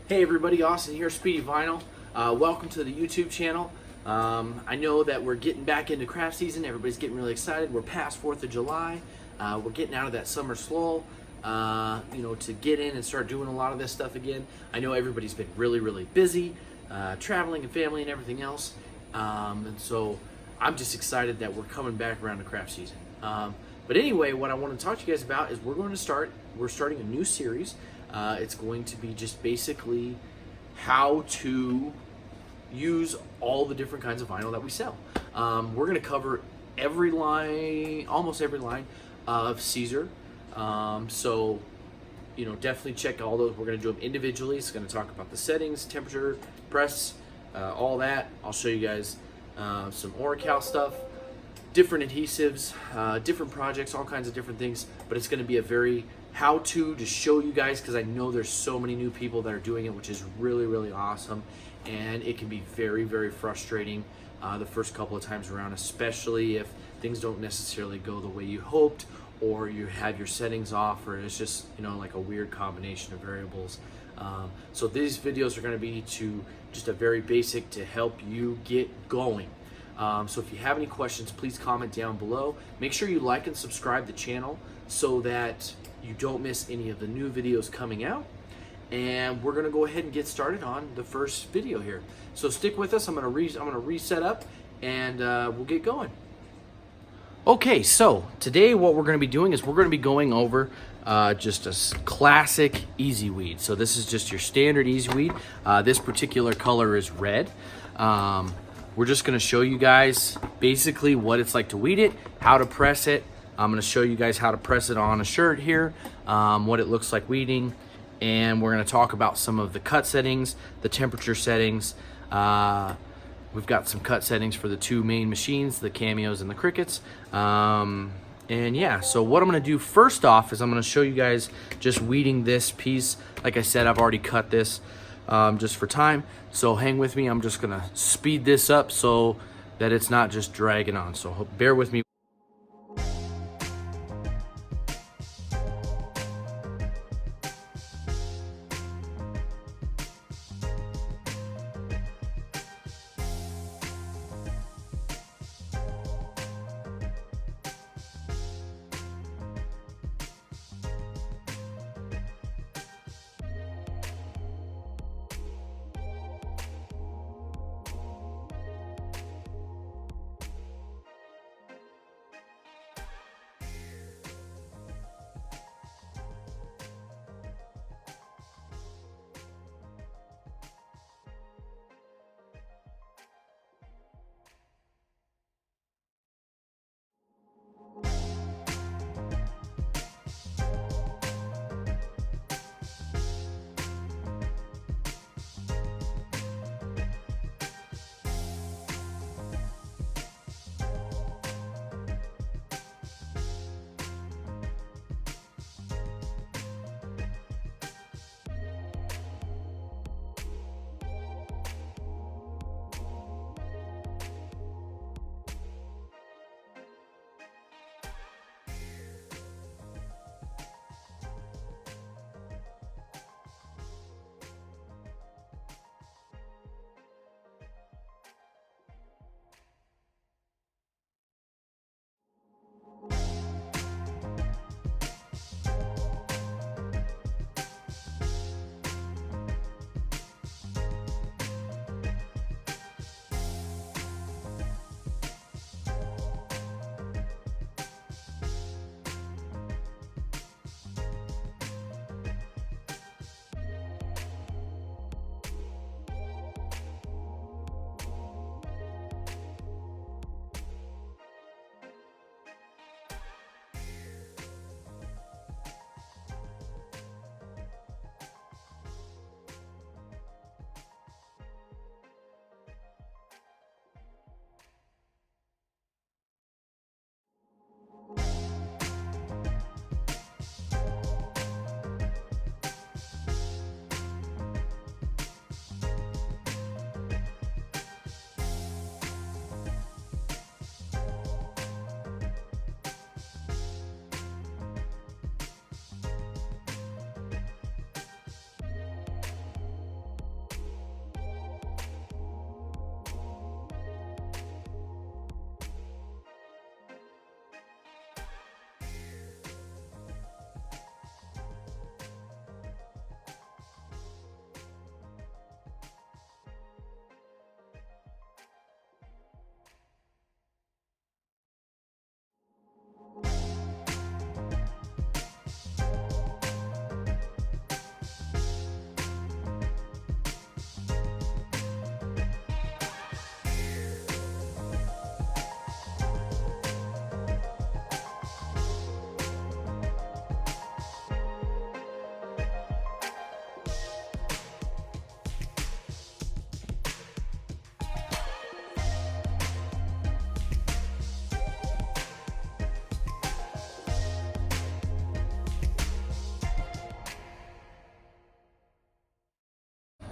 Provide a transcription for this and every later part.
Hey everybody, Austin here, Speedy Vinyl. Welcome to the YouTube channel. I know that we're getting back into craft season. Everybody's getting really excited. We're past 4th of July. We're getting out of that summer slull, to get in and start doing a lot of this stuff again. I know everybody's been really busy, traveling and family and everything else. And so I'm just excited that we're coming back around to craft season. But anyway, what I want to talk to you guys about is we're starting a new series. It's going to be just basically how to use all the different kinds of vinyl that we sell. We're going to cover every line, almost every line of Siser. So definitely check all those. We're going to do them individually. It's going to talk about the settings, temperature, press, all that. I'll show you guys some Oracal stuff, different adhesives, different projects, all kinds of different things. But it's going to be a very how-to to show you guys, because I know there's so many new people that are doing it, which is really awesome, and it can be very frustrating the first couple of times around, especially if things don't necessarily go the way you hoped, or you have your settings off, or it's just like a weird combination of variables. So these videos are going to be just a very basic to help you get going. So if you have any questions, please comment down below. Make sure you like and subscribe the channel so that you don't miss any of the new videos coming out. And we're gonna go ahead and get started on the first video here. So stick with us. I'm gonna reset up, and we'll get going. Okay, so today what we're gonna be doing is we're gonna be going over just a classic Easyweed. So this is just your standard Easyweed. This particular color is red. We're just gonna show you guys basically what it's like to weed it, how to press it. I'm gonna show you guys how to press it on a shirt here, what it looks like weeding, and we're gonna talk about some of the cut settings, the temperature settings. We've got some cut settings for the two main machines, the Cameos and the Crickets. And yeah, so what I'm gonna do first off is I'm gonna show you guys just weeding this piece. Like I said, I've already cut this just for time, so hang with me. I'm just gonna speed this up so that it's not just dragging on, so bear with me.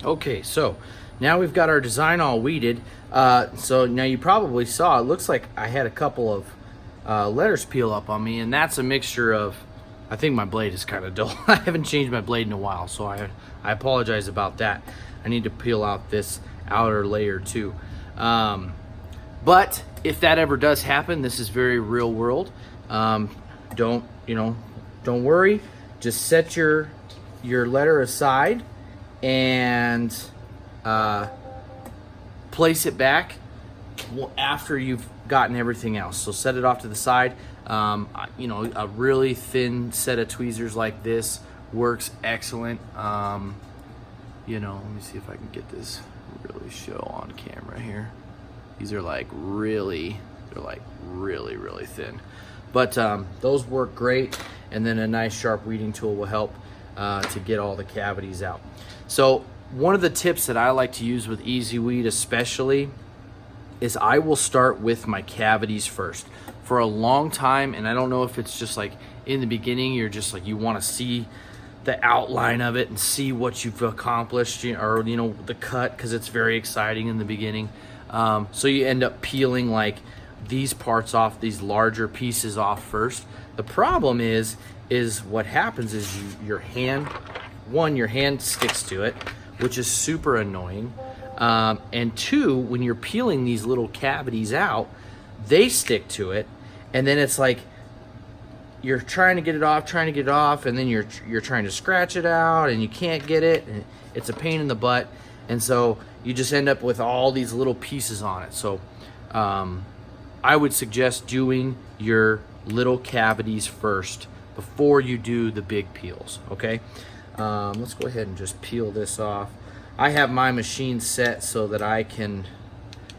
Okay, so now we've got our design all weeded. So now you probably saw, it looks like I had a couple of letters peel up on me, and that's a mixture of, I think my blade is kind of dull. I haven't changed my blade in a while, so I apologize about that. I need to peel out this outer layer too. But if that ever does happen, this is very real world. Don't worry. Just set your letter aside and place it back after you've gotten everything else. So set it off to the side. A really thin set of tweezers like this works excellent. Let me see if I can get this really show on camera here. These are like really thin, but those work great. And then a nice sharp weeding tool will help to get all the cavities out. So one of the tips that I like to use with Easyweed especially is I will start with my cavities first. For a long time, and I don't know if it's just like in the beginning, you're just like, you want to see the outline of it and see what you've accomplished, or the cut, because it's very exciting in the beginning. So you end up peeling like these parts off, these larger pieces off first. The problem is what happens is your hand sticks to it, which is super annoying. And two, when you're peeling these little cavities out, they stick to it, and then it's like you're trying to get it off, and then you're trying to scratch it out, and you can't get it, and it's a pain in the butt, and so you just end up with all these little pieces on it. So I would suggest doing your little cavities first before you do the big peels, okay? Let's go ahead and just peel this off. I have my machine set so that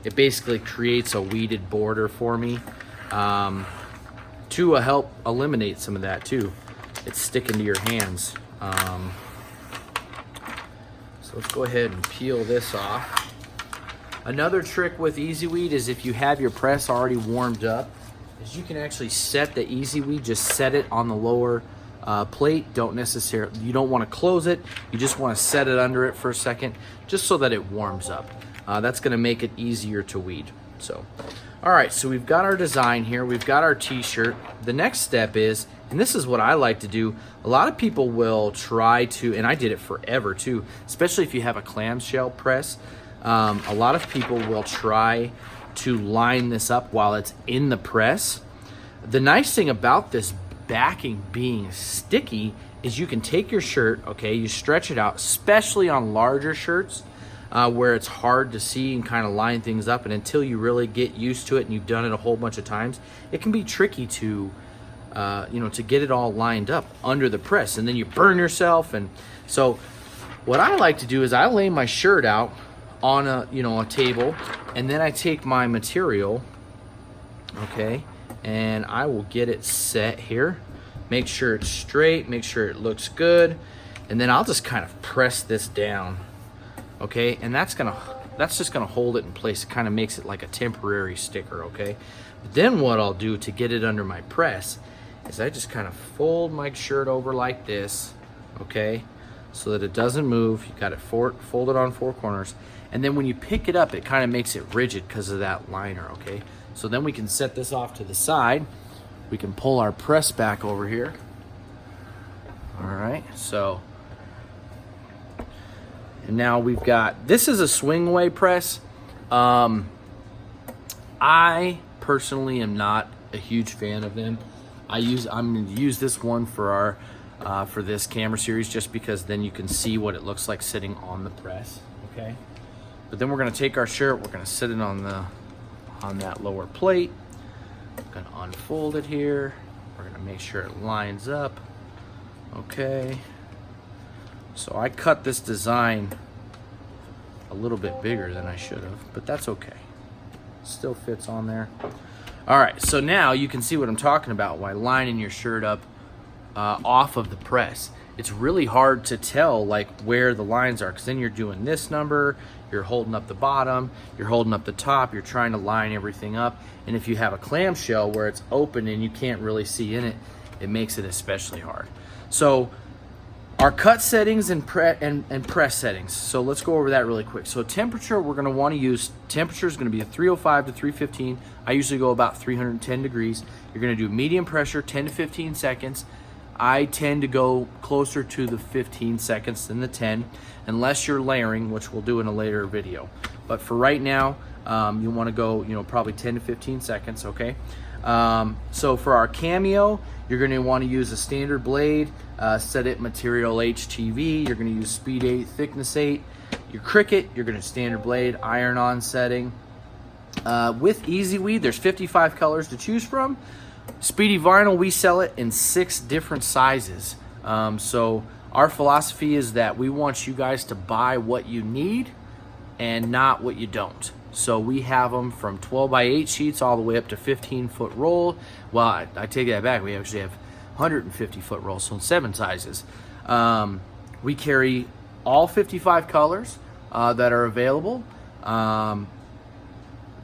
it basically creates a weeded border for me to help eliminate some of that too. It's sticking to your hands. So let's go ahead and peel this off. Another trick with Easyweed is if you have your press already warmed up, is you can actually set the Easyweed, just set it on the lower plate. You don't want to close it. You just want to set it under it for a second, just so that it warms up. That's going to make it easier to weed. So, all right, so we've got our design here. We've got our t-shirt. The next step is, and this is what I like to do, a lot of people will try to, and I did it forever too, especially if you have a clamshell press, a lot of people will try to line this up while it's in the press. The nice thing about this backing being sticky is you can take your shirt, okay, you stretch it out, especially on larger shirts where it's hard to see and kind of line things up, and until you really get used to it and you've done it a whole bunch of times, it can be tricky to to get it all lined up under the press, and then you burn yourself. And so what I like to do is I lay my shirt out on a table, and then I take my material, okay, and I will get it set here, make sure it's straight, make sure it looks good, and then I'll just kind of press this down, okay, and that's just gonna hold it in place. It kind of makes it like a temporary sticker, okay. But then what I'll do to get it under my press is I just kind of fold my shirt over like this, okay, so that it doesn't move. You got it folded on four corners, and then when you pick it up, it kind of makes it rigid because of that liner, okay. So then we can set this off to the side. We can pull our press back over here. All right, so, and now we've got, this is a swing away press. I personally am not a huge fan of them. I'm going to use this one for our for this camera series, just because then you can see what it looks like sitting on the press, okay. But then we're going to take our shirt, we're going to sit it on that lower plate. I'm going to unfold it here. We're going to make sure it lines up, okay. So I cut this design a little bit bigger than I should have, but that's okay. Still fits on there. All right, so now you can see what I'm talking about by lining your shirt up off of the press. It's really hard to tell like where the lines are, because then you're doing this number, you're holding up the bottom, you're holding up the top, you're trying to line everything up. And if you have a clamshell where it's open and you can't really see in it, it makes it especially hard. So Our cut settings and press settings. So let's go over that really quick. So temperature, we're gonna wanna use, temperature is gonna be a 305 to 315. I usually go about 310 degrees. You're gonna do medium pressure, 10 to 15 seconds. I tend to go closer to the 15 seconds than the 10, unless you're layering, which we'll do in a later video. But for right now, you wanna go, probably 10 to 15 seconds, okay? So for our cameo, you're going to want to use a standard blade, set it material HTV. You're going to use speed 8, thickness 8. Your cricket, you're going to standard blade, iron on setting. With Easyweed, there's 55 colors to choose from. Speedy Vinyl, we sell it in 6 different sizes. So our philosophy is that we want you guys to buy what you need and not what you don't. So we have them from 12 by 8 sheets all the way up to 15-foot roll. Well, I take that back. We actually have 150-foot rolls, so in 7 sizes. We carry all 55 colors that are available.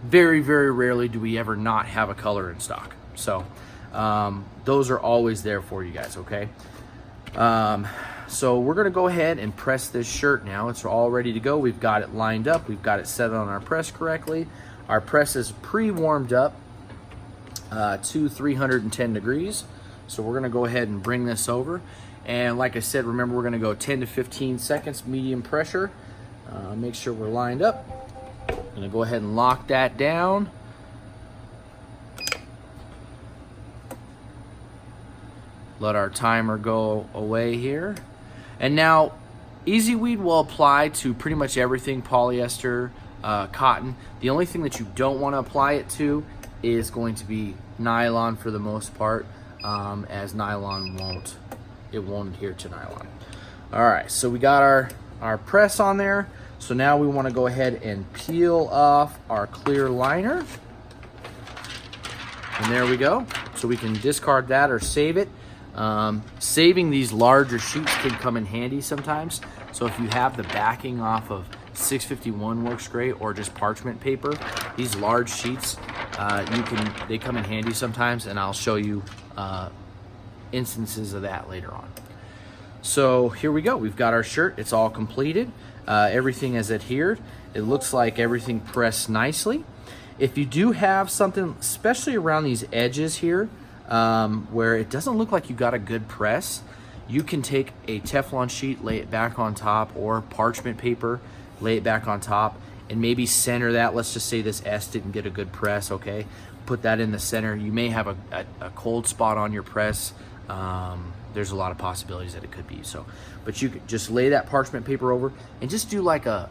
Very, very rarely do we ever not have a color in stock. So those are always there for you guys, okay? So we're gonna go ahead and press this shirt now. It's all ready to go. We've got it lined up. We've got it set on our press correctly. Our press is pre-warmed up to 310 degrees. So we're gonna go ahead and bring this over. And like I said, remember we're gonna go 10 to 15 seconds, medium pressure. Make sure we're lined up. Gonna go ahead and lock that down. Let our timer go away here. And now, Easyweed will apply to pretty much everything polyester, cotton. The only thing that you don't want to apply it to is going to be nylon for the most part, as nylon won't adhere to nylon. All right, so we got our press on there. So now we want to go ahead and peel off our clear liner. And there we go. So we can discard that or save it. Saving these larger sheets can come in handy sometimes. So if you have the backing off of 651 works great, or just parchment paper, these large sheets, they come in handy sometimes, and I'll show you instances of that later on. So here we go. We've got our shirt. It's all completed. Everything is adhered. It looks like everything pressed nicely. If you do have something, especially around these edges here, where it doesn't look like you got a good press, you can take a Teflon sheet, lay it back on top, or parchment paper, lay it back on top, and maybe center that. Let's just say this S didn't get a good press, okay? Put that in the center. You may have a cold spot on your press. There's a lot of possibilities that it could be. So, but you could just lay that parchment paper over and just do like a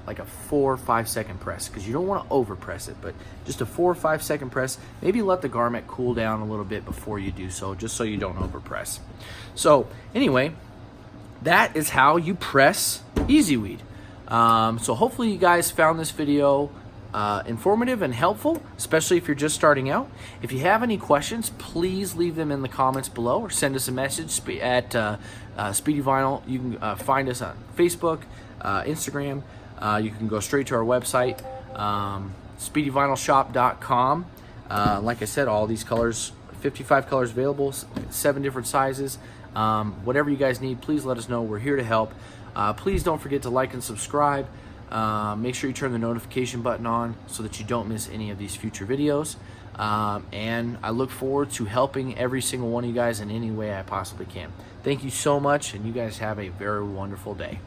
4 or 5 second press, because you don't want to over press it, but just a 4 or 5 second press. Maybe let the garment cool down a little bit before you do so, just so you don't over press. So anyway, that is how you press Easyweed. So hopefully you guys found this video informative and helpful, especially if you're just starting out. If you have any questions, please leave them in the comments below, or send us a message at Speedy Vinyl. You can find us on Facebook, Instagram. You can go straight to our website, speedyvinylshop.com. Like I said, all these colors, 55 colors available, 7 different sizes. Whatever you guys need, please let us know. We're here to help. Please don't forget to like and subscribe. Make sure you turn the notification button on so that you don't miss any of these future videos. And I look forward to helping every single one of you guys in any way I possibly can. Thank you so much, and you guys have a very wonderful day.